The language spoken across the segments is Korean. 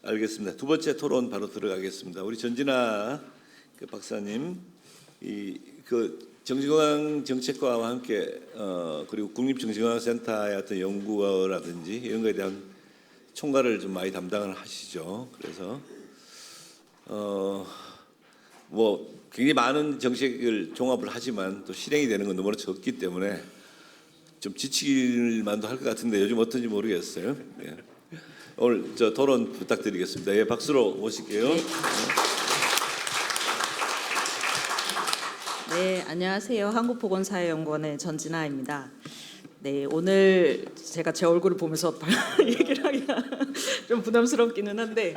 알겠습니다. 두 번째 토론 바로 들어가겠습니다. 우리 전진아 박사님, 정신건강 정책과와 함께 그리고 국립정신건강센터의 어떤 연구라든지 이런 거에 대한 총괄을 좀 많이 담당을 하시죠. 그래서 뭐 굉장히 많은 정책을 종합을 하지만 또 실행이 되는 건 너무나 적기 때문에 좀 지칠 만도 할 것 같은데 요즘 어떤지 모르겠어요. 예. 오늘 토론 부탁드리겠습니다. 예, 박수로 모실게요. 네, 안녕하세요. 한국보건사회연구원의 전진아입니다. 네, 오늘 제가 제 얼굴을 보면서 얘기를 하기가 좀 부담스럽기는 한데,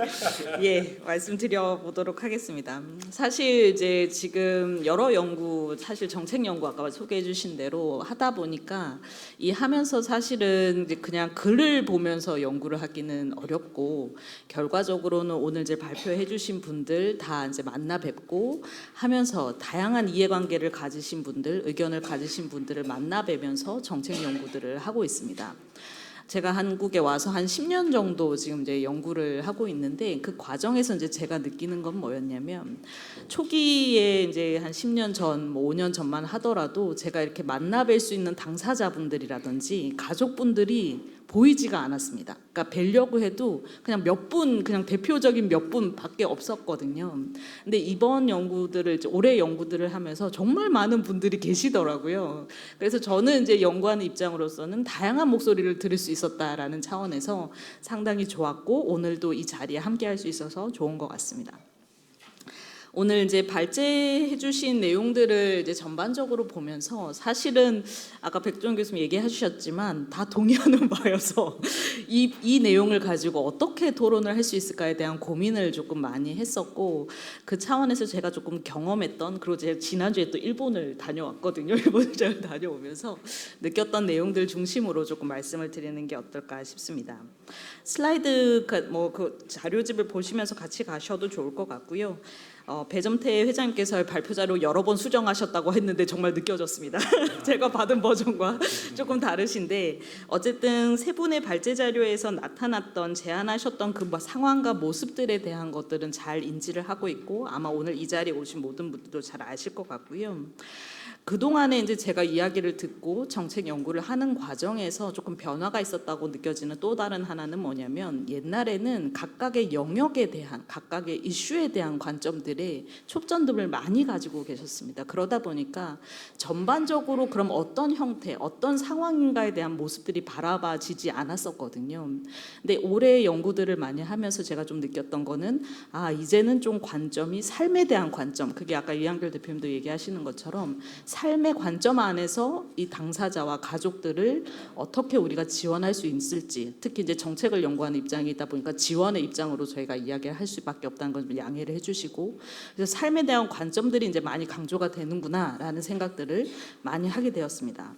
예, 말씀드려 보도록 하겠습니다. 사실 이제 지금 여러 연구, 사실 정책 연구 아까 소개해주신 대로 하다 보니까 이 하면서 사실은 이제 그냥 글을 보면서 연구를 하기는 어렵고, 결과적으로는 오늘 이제 발표해주신 분들 다 이제 만나 뵙고 하면서 다양한 이해관계를 가지신 분들, 의견을 가지신 분들을 만나 뵈면서 정책 연구들을 하고 있습니다. 제가 한국에 와서 한 10년 정도 지금 이제 연구를 하고 있는데 그 과정에서 이제 제가 느끼는 건 뭐였냐면 초기에 이제 한 10년 전, 뭐 5년 전만 하더라도 제가 이렇게 만나뵐 수 있는 당사자분들이라든지 가족분들이 보이지가 않았습니다. 그러니까 뵈려고 해도 그냥 몇 분, 그냥 대표적인 몇 분밖에 없었거든요. 근데 이번 연구들을 이제 올해 연구들을 하면서 정말 많은 분들이 계시더라고요. 그래서 저는 이제 연구하는 입장으로서는 다양한 목소리를 들을 수 있었다라는 차원에서 상당히 좋았고 오늘도 이 자리에 함께할 수 있어서 좋은 것 같습니다. 오늘 이제 발제해주신 내용들을 이제 전반적으로 보면서 사실은 아까 백종 교수님 얘기해주셨지만 다 동의하는 바여서 이 내용을 가지고 어떻게 토론을 할 수 있을까에 대한 고민을 조금 많이 했었고 그 차원에서 제가 조금 경험했던 그리고 제가 지난주에 또 일본을 다녀왔거든요. 일본을 잘 다녀오면서 느꼈던 내용들 중심으로 조금 말씀을 드리는 게 어떨까 싶습니다. 슬라이드 뭐 그 자료집을 보시면서 같이 가셔도 좋을 것 같고요. 배점태 회장님께서 발표 자료 여러 번 수정하셨다고 했는데 정말 느껴졌습니다. 제가 받은 버전과 조금 다르신데 어쨌든 세 분의 발제 자료에서 나타났던 제안하셨던 그 상황과 모습들에 대한 것들은 잘 인지를 하고 있고 아마 오늘 이 자리에 오신 모든 분들도 잘 아실 것 같고요. 그동안에 이제 제가 이야기를 듣고 정책 연구를 하는 과정에서 조금 변화가 있었다고 느껴지는 또 다른 하나는 뭐냐면 옛날에는 각각의 영역에 대한 각각의 이슈에 대한 관점들에 초점들을 많이 가지고 계셨습니다. 그러다 보니까 전반적으로 그럼 어떤 형태, 어떤 상황인가에 대한 모습들이 바라봐지지 않았었거든요. 근데 올해 연구들을 많이 하면서 제가 좀 느꼈던 거는 이제는 좀 관점이 삶에 대한 관점, 그게 아까 이한결 대표님도 얘기하시는 것처럼 삶의 관점 안에서 이 당사자와 가족들을 어떻게 우리가 지원할 수 있을지, 특히 이제 정책을 연구하는 입장이다 보니까 지원의 입장으로 저희가 이야기를 할 수밖에 없다는 걸 좀 양해를 해주시고, 그래서 삶에 대한 관점들이 이제 많이 강조가 되는구나라는 생각들을 많이 하게 되었습니다.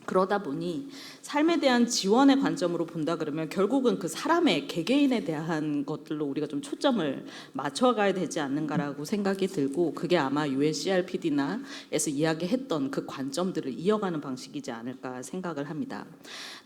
그러다 보니 삶에 대한 지원의 관점으로 본다 그러면 결국은 그 사람의 개개인에 대한 것들로 우리가 좀 초점을 맞춰가야 되지 않는가라고 생각이 들고 그게 아마 UNCRPD나에서 이야기했던 그 관점들을 이어가는 방식이지 않을까 생각을 합니다.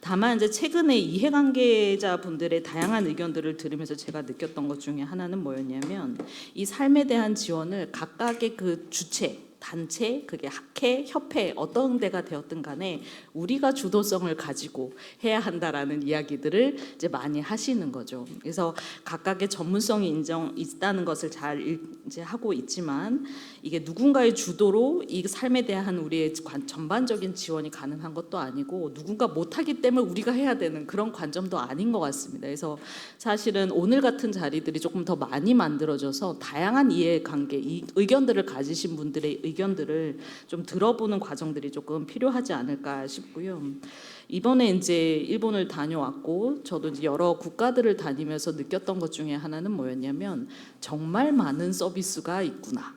다만 이제 최근에 이해관계자분들의 다양한 의견들을 들으면서 제가 느꼈던 것 중에 하나는 뭐였냐면 이 삶에 대한 지원을 각각의 그 주체 단체, 그게 학회, 협회 어떤 데가 되었든 간에 우리가 주도성을 가지고 해야 한다라는 이야기들을 이제 많이 하시는 거죠. 그래서 각각의 전문성이 있다는 것을 잘 이제 하고 있지만 이게 누군가의 주도로 이 삶에 대한 우리의 전반적인 지원이 가능한 것도 아니고 누군가 못하기 때문에 우리가 해야 되는 그런 관점도 아닌 것 같습니다. 그래서 사실은 오늘 같은 자리들이 조금 더 많이 만들어져서 다양한 이해관계, 의견들을 가지신 분들의 의견들을 좀 들어보는 과정들이 조금 필요하지 않을까 싶고요. 이번에 이제 일본을 다녀왔고 저도 이제 여러 국가들을 다니면서 느꼈던 것 중에 하나는 뭐였냐면 정말 많은 서비스가 있구나.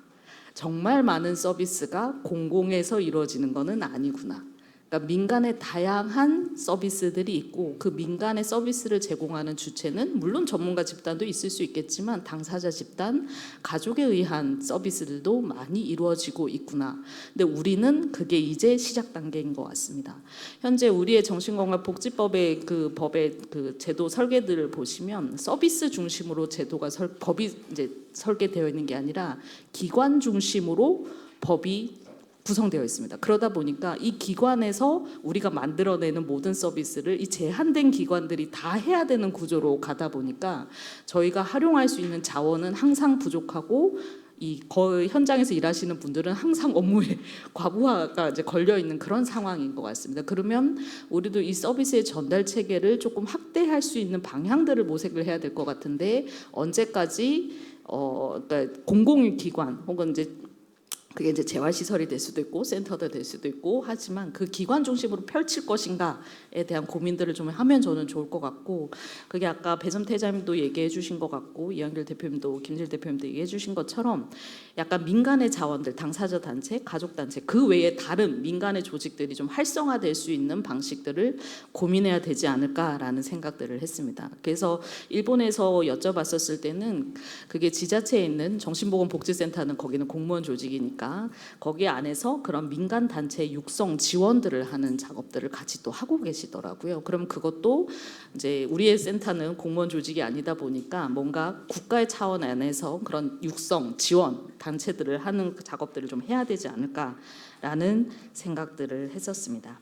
정말 많은 서비스가 공공에서 이루어지는 것은 아니구나. 그러니까 민간의 다양한 서비스들이 있고 그 민간의 서비스를 제공하는 주체는 물론 전문가 집단도 있을 수 있겠지만 당사자 집단, 가족에 의한 서비스들도 많이 이루어지고 있구나. 근데 우리는 그게 이제 시작 단계인 것 같습니다. 현재 우리의 정신건강복지법의 그 법의 그 제도 설계들을 보시면 서비스 중심으로 제도가 법이 이제 설계되어 있는 게 아니라 기관 중심으로 법이 구성되어 있습니다. 그러다 보니까 이 기관에서 우리가 만들어내는 모든 서비스를 이 제한된 기관들이 다 해야 되는 구조로 가다 보니까 저희가 활용할 수 있는 자원은 항상 부족하고 이 거의 현장에서 일하시는 분들은 항상 업무에 과부하가 이제 걸려 있는 그런 상황인 것 같습니다. 그러면 우리도 이 서비스의 전달 체계를 조금 확대할 수 있는 방향들을 모색을 해야 될 것 같은데 언제까지 그러니까 공공기관 혹은 이제 그게 이제 재활시설이 될 수도 있고 센터도 될 수도 있고 하지만 그 기관 중심으로 펼칠 것인가에 대한 고민들을 좀 하면 저는 좋을 것 같고 그게 아까 배섬태 회장님도 얘기해 주신 것 같고 이한길 대표님도 김질 대표님도 얘기해 주신 것처럼 약간 민간의 자원들 당사자 단체, 가족 단체 그 외에 다른 민간의 조직들이 좀 활성화될 수 있는 방식들을 고민해야 되지 않을까라는 생각들을 했습니다. 그래서 일본에서 여쭤봤었을 때는 그게 지자체에 있는 정신보건복지센터는 거기는 공무원 조직이니까 거기 안에서 그런 민간 단체 육성 지원들을 하는 작업들을 같이 또 하고 계시더라고요. 그럼 그것도 이제 우리의 센터는 공무원 조직이 아니다 보니까 뭔가 국가의 차원 안에서 그런 육성 지원 단체들을 하는 그 작업들을 좀 해야 되지 않을까라는 생각들을 했었습니다.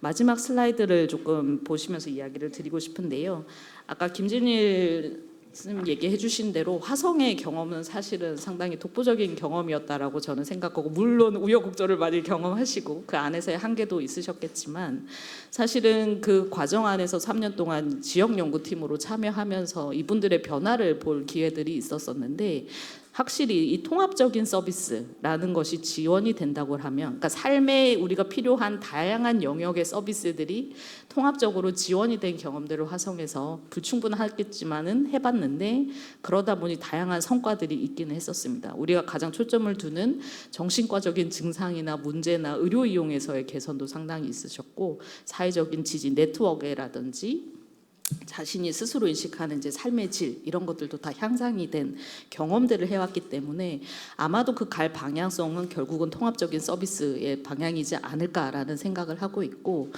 마지막 슬라이드를 조금 보시면서 이야기를 드리고 싶은데요. 아까 김진일 스님 얘기해 주신 대로 화성의 경험은 사실은 상당히 독보적인 경험이었다라고 저는 생각하고 물론 우여곡절을 많이 경험하시고 그 안에서의 한계도 있으셨겠지만 사실은 그 과정 안에서 3년 동안 지역 연구팀으로 참여하면서 이분들의 변화를 볼 기회들이 있었었는데 확실히 이 통합적인 서비스라는 것이 지원이 된다고 하면 그러니까 삶에 우리가 필요한 다양한 영역의 서비스들이 통합적으로 지원이 된 경험들을 화성에서 불충분하겠지만은 해봤는데 그러다 보니 다양한 성과들이 있기는 했었습니다. 우리가 가장 초점을 두는 정신과적인 증상이나 문제나 의료 이용에서의 개선도 상당히 있으셨고 사회적인 지지 네트워크라든지 자신이 스스로 인식하는 이제 삶의 질 이런 것들도 다 향상이 된 경험들을 해왔기 때문에 아마도 그 갈 방향성은 결국은 통합적인 서비스의 방향이지 않을까라는 생각을 하고 있고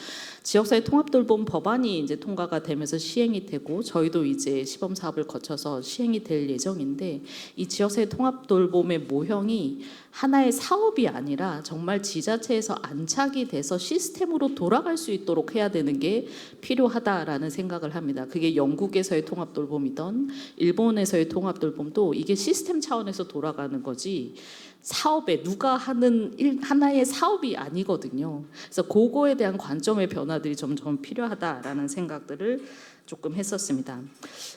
지역사회 통합돌봄 법안이 이제 통과가 되면서 시행이 되고 저희도 이제 시범 사업을 거쳐서 시행이 될 예정인데 이 지역사회 통합돌봄의 모형이 하나의 사업이 아니라 정말 지자체에서 안착이 돼서 시스템으로 돌아갈 수 있도록 해야 되는 게 필요하다라는 생각을 합니다. 그게 영국에서의 통합돌봄이던 일본에서의 통합돌봄도 이게 시스템 차원에서 돌아가는 거지 사업에 누가 하는 하나의 사업이 아니거든요. 그래서 그거에 대한 관점의 변화들이 점점 필요하다라는 생각들을 조금 했었습니다.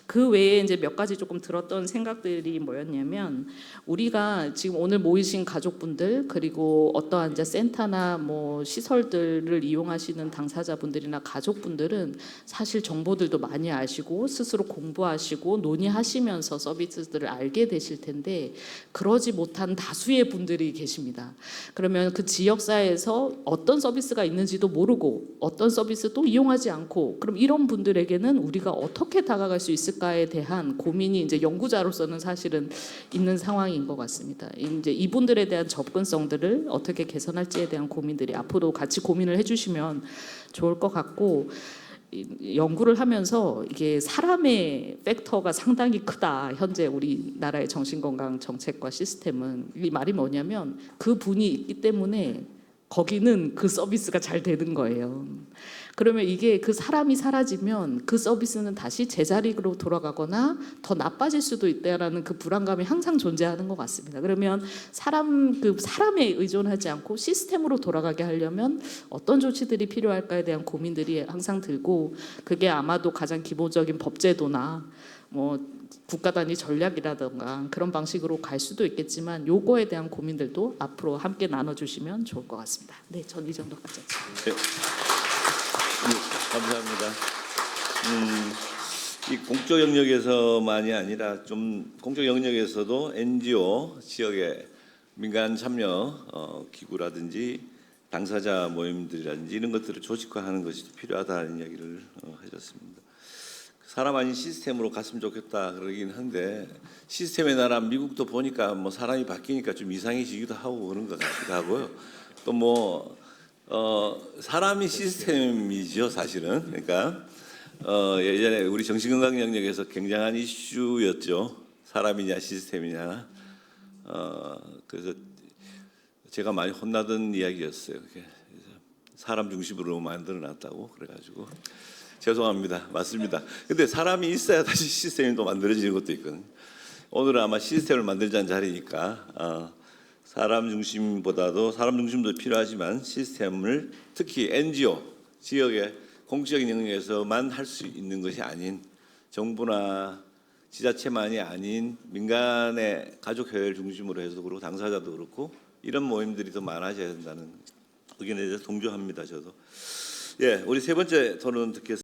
그 외에 이제 몇 가지 조금 들었던 생각들이 뭐였냐면 우리가 지금 오늘 모이신 가족분들 그리고 어떠한 이제 센터나 뭐 시설들을 이용하시는 당사자분들이나 가족분들은 사실 정보들도 많이 아시고 스스로 공부하시고 논의하시면서 서비스들을 알게 되실 텐데 그러지 못한 다수의 분들이 계십니다. 그러면 그 지역사회에서 어떤 서비스가 있는지도 모르고 어떤 서비스도 이용하지 않고 그럼 이런 분들에게는 우리가 어떻게 다가갈 수 있을까에 대한 고민이 이제 연구자로서는 사실은 있는 상황인 것 같습니다. 이제 이분들에 대한 접근성들을 어떻게 개선할지에 대한 고민들이 앞으로 같이 고민을 해주시면 좋을 것 같고 연구를 하면서 이게 사람의 팩터가 상당히 크다. 현재 우리나라의 정신건강 정책과 시스템은 이 말이 뭐냐면 그 분이 있기 때문에 거기는 그 서비스가 잘 되는 거예요. 그러면 이게 그 사람이 사라지면 그 서비스는 다시 제자리로 돌아가거나 더 나빠질 수도 있다라는 그 불안감이 항상 존재하는 것 같습니다. 그러면 사람에 의존하지 않고 시스템으로 돌아가게 하려면 어떤 조치들이 필요할까에 대한 고민들이 항상 들고 그게 아마도 가장 기본적인 법제도나 뭐 국가 단위 전략이라든가 그런 방식으로 갈 수도 있겠지만 요거에 대한 고민들도 앞으로 함께 나눠주시면 좋을 것 같습니다. 네, 전 이 정도까지 하겠습니다. 네, 감사합니다. 이 공적 영역에서만이 아니라 좀 공적 영역에서도 NGO 지역의 민간 참여 기구라든지 당사자 모임들이라든지 이런 것들을 조직화하는 것이 필요하다는 이야기를 해줬습니다. 사람 아닌 시스템으로 갔으면 좋겠다 그러긴 한데 시스템의 나라 미국도 보니까 뭐 사람이 바뀌니까 좀 이상해지기도 하고 그런 것 같기도 하고요. 또 뭐 사람이 시스템이죠 사실은. 그러니까 예전에 우리 정신건강 영역에서 굉장한 이슈였죠. 사람이냐 시스템이냐. 그래서 제가 많이 혼나던 이야기였어요. 그래서 사람 중심으로 만들어놨다고 그래가지고 죄송합니다. 맞습니다. 근데 사람이 있어야 다시 시스템이 또 만들어지는 것도 있거든요. 오늘은 아마 시스템을 만들자는 자리니까 사람 중심보다도 사람 중심도 필요하지만 시스템을 특히 NGO 지역의 공적인 영역에서만 할 수 있는 것이 아닌 정부나 지자체만이 아닌 민간의 가족 회의를 중심으로 해서 그렇고 당사자도 그렇고 이런 모임들이 더 많아져야 된다는 의견에 대해서 동조합니다. 저도. 예, 우리 세 번째 토론 듣겠습니다.